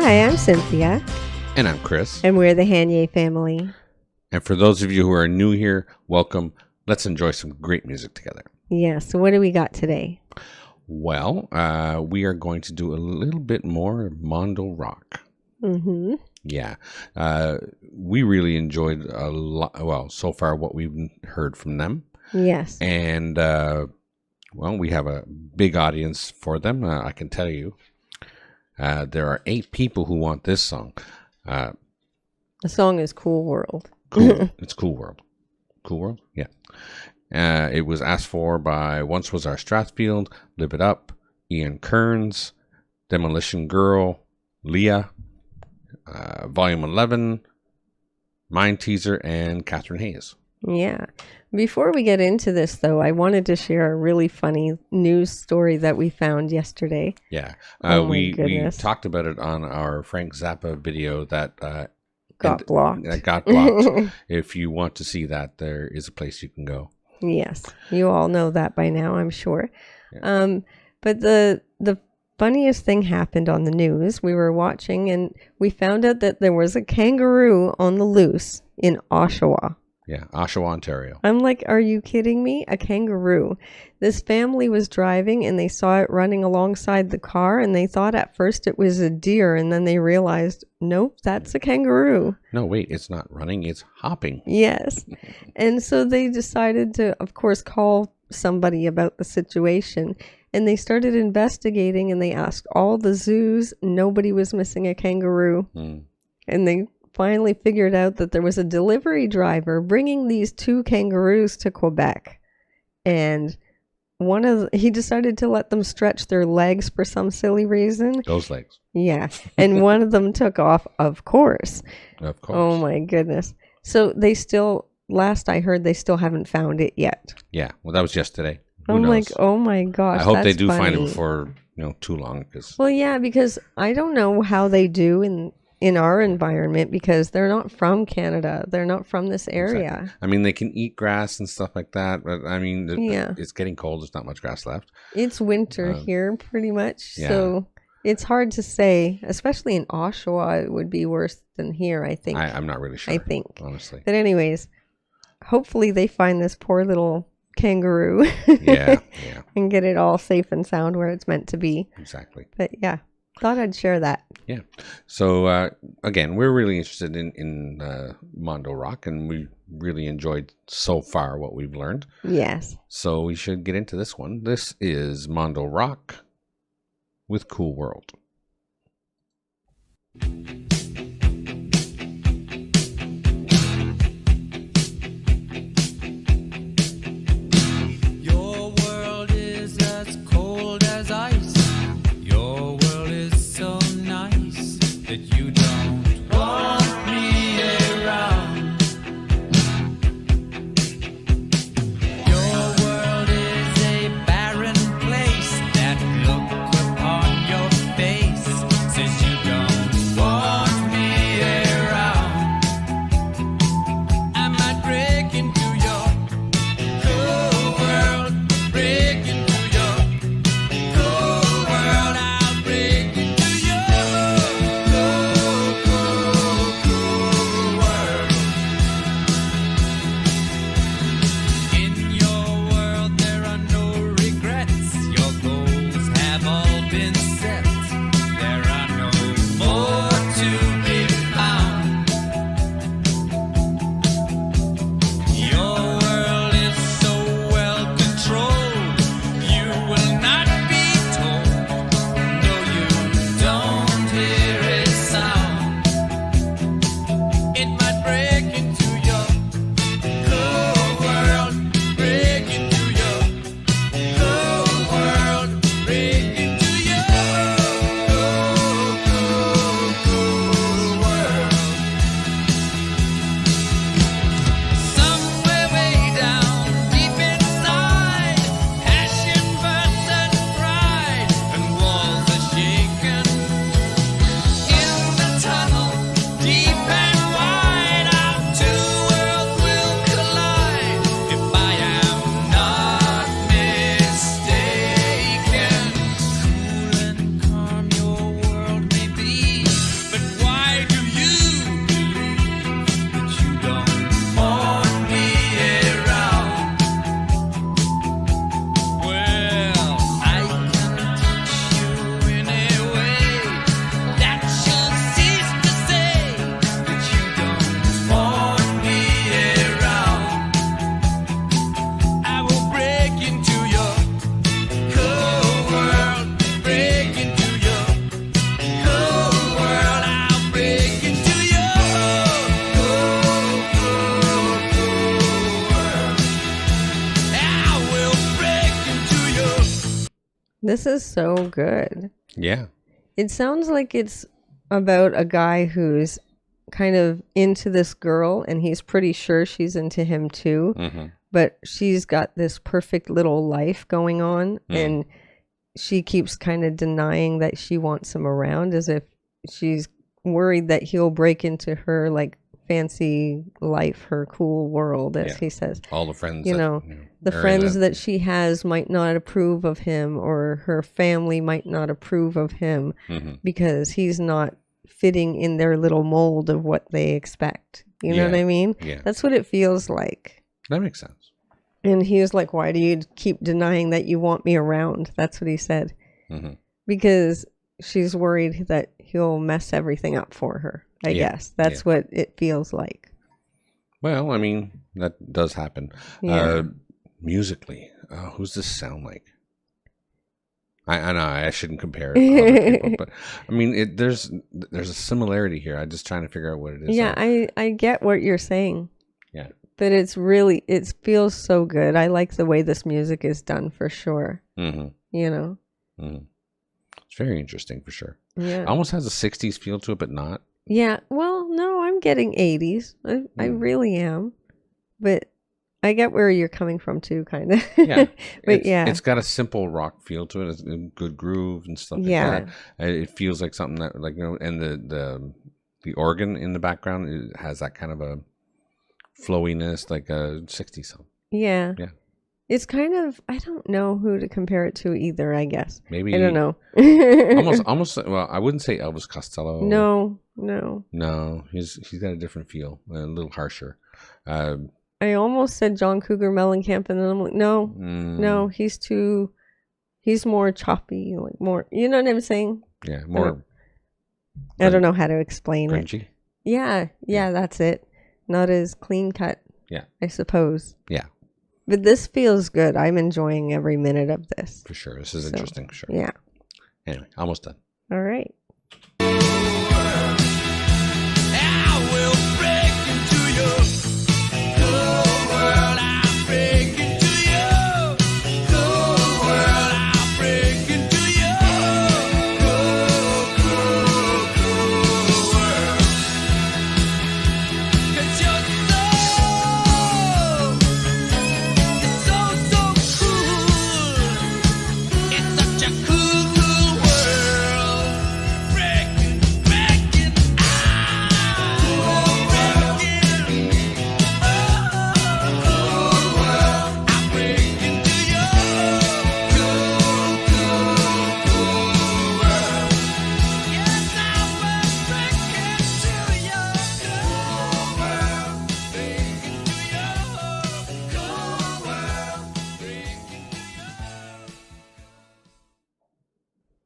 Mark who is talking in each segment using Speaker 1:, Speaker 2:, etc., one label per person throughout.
Speaker 1: Hi, I'm Cynthia.
Speaker 2: And I'm Chris.
Speaker 1: And we're the Hanye family.
Speaker 2: And for those of you who are new here, welcome. Let's enjoy some great music together.
Speaker 1: Yeah, so what do we got today?
Speaker 2: Well, we are going to do a little bit more Mondo Rock.
Speaker 1: Mm-hmm.
Speaker 2: Yeah. We really enjoyed a lot, well, so far what we've heard from them.
Speaker 1: Yes.
Speaker 2: And, well, we have a big audience for them, I can tell you. There are 8 people who want this song.
Speaker 1: The song is Cool World.
Speaker 2: Cool. It's Cool World. Cool World? Yeah. It was asked for by Once Was Our Strathfield, Live It Up, Ian Kearns, Demolition Girl, Leah, Volume 11, Mind Teaser, and Catherine Hayes.
Speaker 1: Yeah. Before we get into this, though, I wanted to share a really funny news story that we found yesterday.
Speaker 2: Yeah.
Speaker 1: We
Speaker 2: talked about it on our Frank Zappa video that
Speaker 1: got blocked.
Speaker 2: If you want to see that, there is a place you can go.
Speaker 1: Yes. You all know that by now, I'm sure.
Speaker 2: Yeah.
Speaker 1: But the funniest thing happened on the news. We were watching and we found out that there was a kangaroo on the loose in Oshawa.
Speaker 2: Yeah, Oshawa, Ontario.
Speaker 1: I'm like, are you kidding me? A kangaroo. This family was driving and they saw it running alongside the car and they thought at first it was a deer and then they realized, nope, that's a kangaroo.
Speaker 2: No, wait, it's not running, it's hopping.
Speaker 1: Yes. And so they decided to, of course, call somebody about the situation and they started investigating and they asked all the zoos. Nobody was missing a kangaroo. And they finally figured out that there was a delivery driver bringing these 2 kangaroos to Quebec. And he decided to let them stretch their legs for some silly reason.
Speaker 2: Those legs.
Speaker 1: Yeah. And one of them took off, of course.
Speaker 2: Of course.
Speaker 1: Oh my goodness. So they still, last I heard, they still haven't found it yet.
Speaker 2: Yeah. Well, that was just today. Who
Speaker 1: I'm
Speaker 2: knows?
Speaker 1: like, oh my gosh.
Speaker 2: I hope they do
Speaker 1: funny.
Speaker 2: find it before, too long.
Speaker 1: Well, yeah, because I don't know how they do in our environment because they're not from Canada. They're not from this area.
Speaker 2: Exactly. I mean, they can eat grass and stuff like that, but I mean,
Speaker 1: Yeah.
Speaker 2: It's getting cold. There's not much grass left.
Speaker 1: It's winter here pretty much.
Speaker 2: Yeah.
Speaker 1: So it's hard to say, especially in Oshawa, it would be worse than here, I think.
Speaker 2: I'm not really sure.
Speaker 1: I think.
Speaker 2: Honestly.
Speaker 1: But anyways, hopefully they find this poor little kangaroo.
Speaker 2: Yeah.
Speaker 1: And get it all safe and sound where it's meant to be.
Speaker 2: Exactly.
Speaker 1: But yeah. Thought I'd share that.
Speaker 2: Yeah. So, again, we're really interested in Mondo Rock, and we really enjoyed so far what we've learned.
Speaker 1: Yes.
Speaker 2: So we should get into this one. This is Mondo Rock with Cool World.
Speaker 3: Says you don't want
Speaker 1: This is so good.
Speaker 2: Yeah.
Speaker 1: It sounds like it's about a guy who's kind of into this girl and he's pretty sure she's into him too.
Speaker 2: Mm-hmm.
Speaker 1: But she's got this perfect little life going on and she keeps kind of denying that she wants him around, as if she's worried that he'll break into her like fancy life, her cool world, as he says.
Speaker 2: All the friends,
Speaker 1: the friends that she has might not approve of him, or her family might not approve of him because he's not fitting in their little mold of what they expect. You know what I mean?
Speaker 2: Yeah. That's
Speaker 1: what it feels like.
Speaker 2: That makes sense.
Speaker 1: And he was like, why do you keep denying that you want me around? That's what he said. Because she's worried that he'll mess everything up for her, I guess. That's what it feels like.
Speaker 2: Well, I mean, that does happen.
Speaker 1: Yeah.
Speaker 2: Musically, who's this sound like? I know I shouldn't compare it to other people, but I mean, there's a similarity here. I'm just trying to figure out what it is.
Speaker 1: Yeah, I get what you're saying.
Speaker 2: Yeah.
Speaker 1: But it feels so good. I like the way this music is done for sure. You know?
Speaker 2: It's very interesting for sure.
Speaker 1: Yeah.
Speaker 2: It almost has a 60s feel to it, but not.
Speaker 1: Yeah. Well, no, I'm getting 80s. I really am. But I get where you're coming from too, kind of.
Speaker 2: Yeah.
Speaker 1: But
Speaker 2: it's got a simple rock feel to it. It's a good groove and stuff like that. It feels like something that, like, and the organ in the background, it has that kind of a flowiness, like a 60s song.
Speaker 1: Yeah. Yeah. It's kind of, I don't know who to compare it to either, I guess.
Speaker 2: Maybe.
Speaker 1: I don't know.
Speaker 2: almost, well, I wouldn't say Elvis Costello.
Speaker 1: No.
Speaker 2: No, he's got a different feel, a little harsher.
Speaker 1: I almost said John Cougar Mellencamp, and then I'm like, no, he's more choppy, like more, you know what I'm saying?
Speaker 2: Yeah, more.
Speaker 1: I don't know how to explain
Speaker 2: crunchy?
Speaker 1: it. Yeah, that's it. Not as clean cut.
Speaker 2: Yeah.
Speaker 1: I suppose.
Speaker 2: Yeah.
Speaker 1: But this feels good. I'm enjoying every minute of this.
Speaker 2: For sure. This is interesting, for sure.
Speaker 1: Yeah.
Speaker 2: Anyway, almost done.
Speaker 1: All right.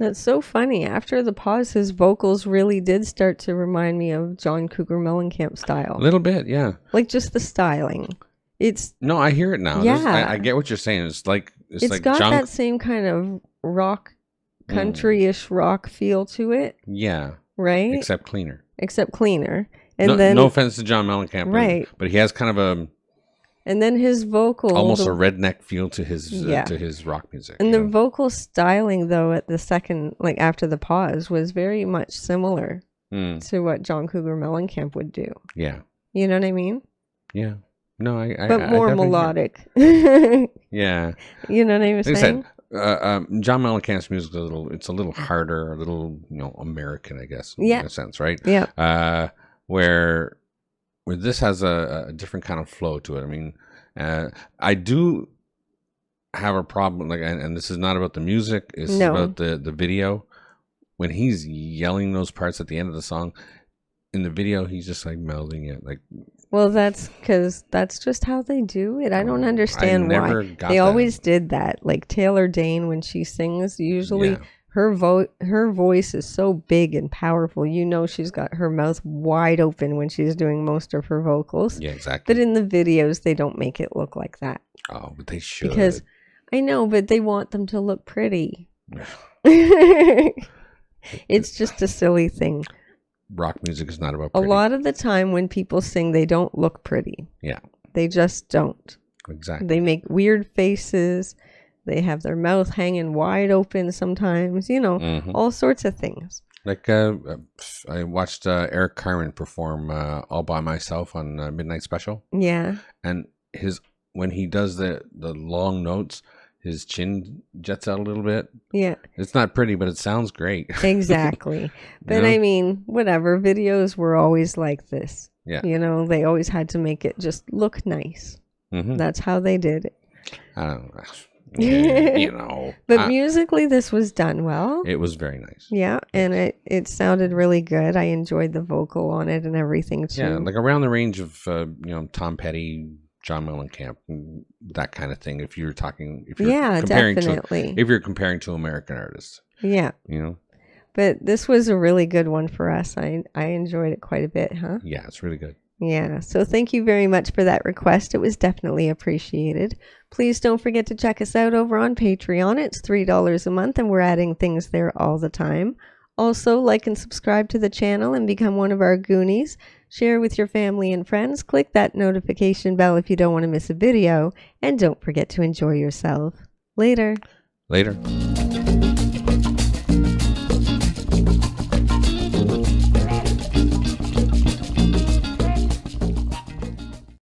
Speaker 1: That's so funny. After the pause, his vocals really did start to remind me of John Cougar Mellencamp style.
Speaker 2: A little bit, yeah.
Speaker 1: Like just the styling.
Speaker 2: No, I hear it now.
Speaker 1: Yeah.
Speaker 2: I get what you're saying. It's like
Speaker 1: got that same kind of rock, country-ish rock feel to it.
Speaker 2: Yeah.
Speaker 1: Right?
Speaker 2: Except cleaner.
Speaker 1: And then
Speaker 2: no offense to John Mellencamp.
Speaker 1: Right.
Speaker 2: But he has kind of a...
Speaker 1: And then his vocal,
Speaker 2: almost a redneck feel to his rock music.
Speaker 1: And the vocal styling, though, at the second, like after the pause, was very much similar to what John Cougar Mellencamp would do.
Speaker 2: Yeah.
Speaker 1: You know what I mean?
Speaker 2: Yeah. No,
Speaker 1: but more melodic.
Speaker 2: Yeah.
Speaker 1: You know what I'm saying?
Speaker 2: John Mellencamp's music is a little harder, a little American, I guess, in a sense, right?
Speaker 1: Yeah.
Speaker 2: Where this has a different kind of flow to it. I mean, I do have a problem, like, and this is not about the music. It's about the video. When he's yelling those parts at the end of the song, in the video, he's just like melding it, like.
Speaker 1: Well, that's because that's just how they do it. I don't understand why. They always did that. Like Taylor Dane, when she sings, usually her voice is so big and powerful. You know, she's got her mouth wide open when she's doing most of her vocals.
Speaker 2: Yeah, exactly.
Speaker 1: But in the videos, they don't make it look like that.
Speaker 2: Oh, but they should.
Speaker 1: Because I know, but they want them to look pretty. It's just a silly thing.
Speaker 2: Rock music is not about pretty.
Speaker 1: A lot of the time when people sing, they don't look pretty.
Speaker 2: Yeah.
Speaker 1: They just don't.
Speaker 2: Exactly.
Speaker 1: They make weird faces. They have their mouth hanging wide open sometimes, all sorts of things.
Speaker 2: Like I watched Eric Carmen perform All By Myself on Midnight Special.
Speaker 1: Yeah.
Speaker 2: And when he does the long notes, his chin jets out a little bit.
Speaker 1: Yeah.
Speaker 2: It's not pretty, but it sounds great.
Speaker 1: Exactly. But I mean, whatever. Videos were always like this.
Speaker 2: Yeah.
Speaker 1: They always had to make it just look nice.
Speaker 2: Mm-hmm.
Speaker 1: That's how they did it.
Speaker 2: I don't know.
Speaker 1: But musically, this was done well.
Speaker 2: It was very nice.
Speaker 1: Yeah, and it sounded really good. I enjoyed the vocal on it and everything too.
Speaker 2: Yeah, like around the range of Tom Petty, John Mellencamp, that kind of thing. If you're comparing
Speaker 1: definitely.
Speaker 2: if you're comparing to American artists.
Speaker 1: Yeah. But this was a really good one for us. I enjoyed it quite a bit, huh?
Speaker 2: Yeah, it's really good.
Speaker 1: Yeah, so thank you very much for that request. It was definitely appreciated. Please don't forget to check us out over on Patreon. It's $3 a month, and we're adding things there all the time. Also, like and subscribe to the channel and become one of our Goonies. Share with your family and friends. Click that notification bell if you don't want to miss a video. And don't forget to enjoy yourself. Later.
Speaker 2: Later.